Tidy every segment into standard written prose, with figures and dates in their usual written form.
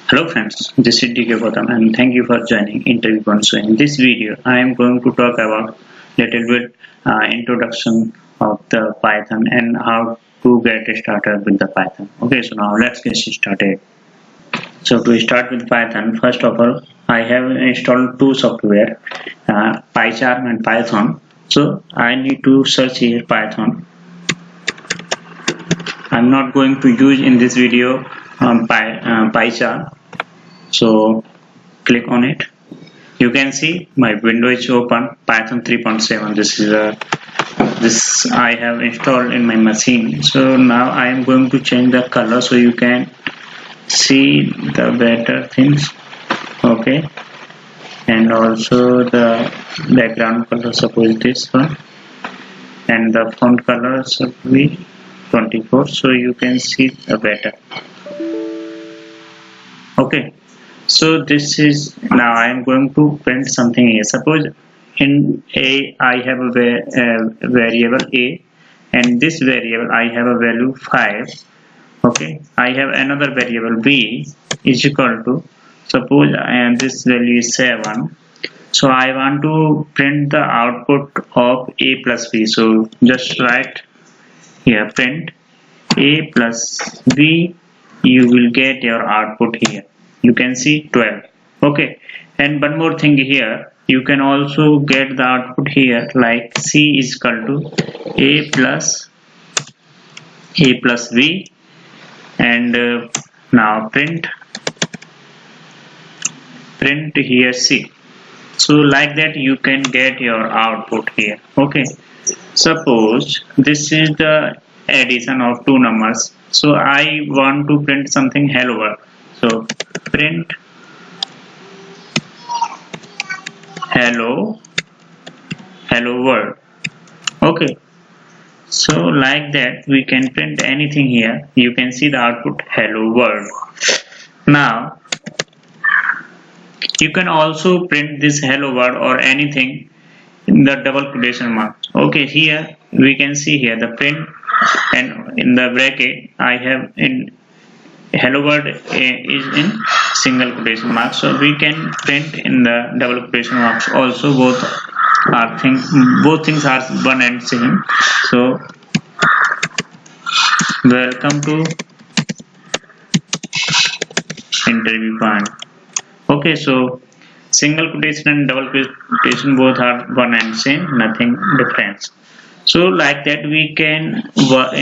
Hello friends, this is DK Gautam and thank you for joining Interview Point. So in this video, I am going to talk about little bit introduction of the Python and how to get started with the Python. Okay, so now let's get started. So to start with Python, first of all, I have installed two software, PyCharm and Python. So I need to search here Python. I'm not going to use in this video PyCharm. So click on it. You can see my window is open. Python 3.7. This I have installed in my machine. So now I am going to change the color so you can see the better things. Okay, and also the background color, suppose this one, and the font color should be 24 so you can see the better. Okay, so this is now I am going to print something here. Suppose in a I have a variable a, and this variable I have a value 5. Okay, I have another variable b is equal to, suppose this value is 7. So I want to print the output of a plus b. So just write here print a plus b. You will get your output here. You can see 12. Okay, and one more thing here, you can also get the output here like c is equal to a plus b, and now print here c. So like that you can get your output here. Okay, suppose this is the addition of two numbers. So I want to print something hello world. So print hello world. Okay, so like that we can print anything here. You can see the output hello world. Now you can also print this hello world or anything in the double quotation mark. Okay, here we can see here the print, and in the bracket I have in hello world is in single quotation mark, so we can print in the double quotation marks also. Both things are one and same. So welcome to Interview Point. Okay, so single quotation and double quotation both are one and same, nothing difference. So like that we can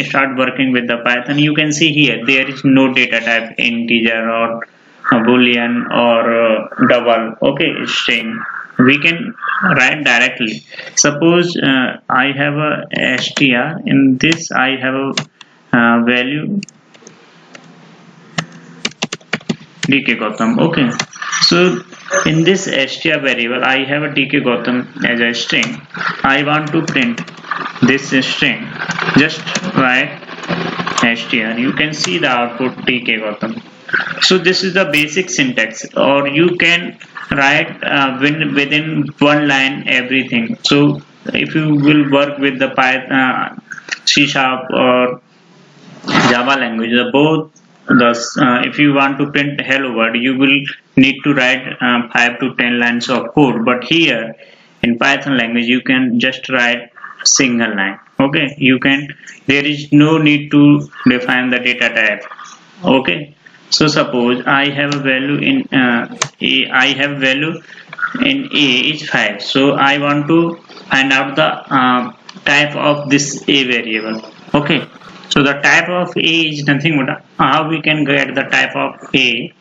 start working with the Python. You can see here there is no data type, integer or boolean or double. Okay, string. We can write directly. Suppose I have a str. In this I have a value DK Gautam. Okay, so in this str variable I have a DK Gautam as a string. I want to print this string. Just write str. You can see the output DK Gautam. So this is the basic syntax, or you can write within one line everything. So if you will work with the Python, C# or Java language, both if you want to print hello world, you will need to write 5 to 10 lines of code. But here in Python language, you can just write a single line. Okay, there is no need to define the data type. Okay, so suppose I have a value in I have value in a is 5. So I want to find out the type of this a variable. Okay, so the type of a is nothing but how we can get the type of a.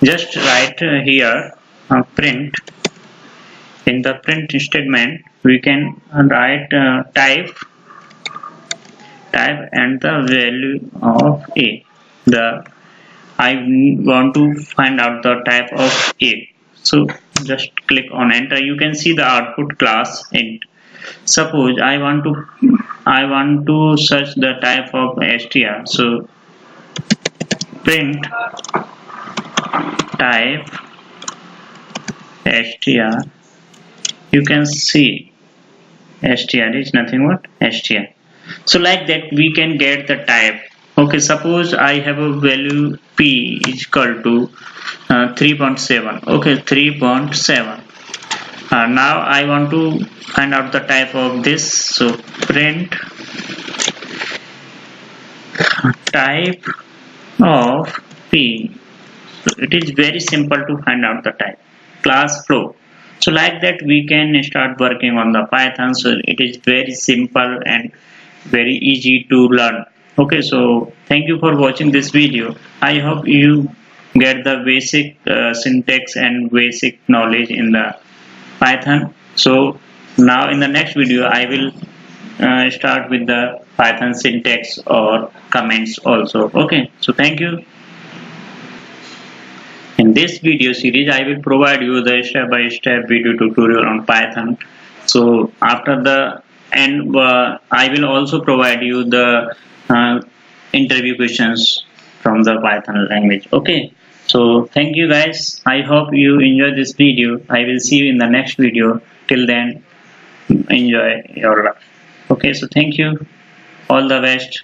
Just write here print. In the print statement we can write type and the value of a. I want to find out the type of a. So just click on enter. You can see the output class int. Suppose I want to search the type of str. So print type str. You can see str is nothing but str. So like that we can get the type Okay, suppose I have a value p is equal to 3.7. Okay, 3.7. Now I want to find out the type of this. So print type of p. So it is very simple to find out the type. Class flow. So like that we can start working on the Python. So it is very simple and very easy to learn. Okay, so thank you for watching this video. I hope you get the basic syntax and basic knowledge in the Python. So now in the next video I will start with the Python syntax or comments also. Okay, so thank you. In this video series, I will provide you the step-by-step video tutorial on Python. So after the end, I will also provide you the interview questions from the Python language. Okay. So thank you guys. I hope you enjoy this video. I will see you in the next video. Till then, enjoy your life. Okay. So thank you. All the best.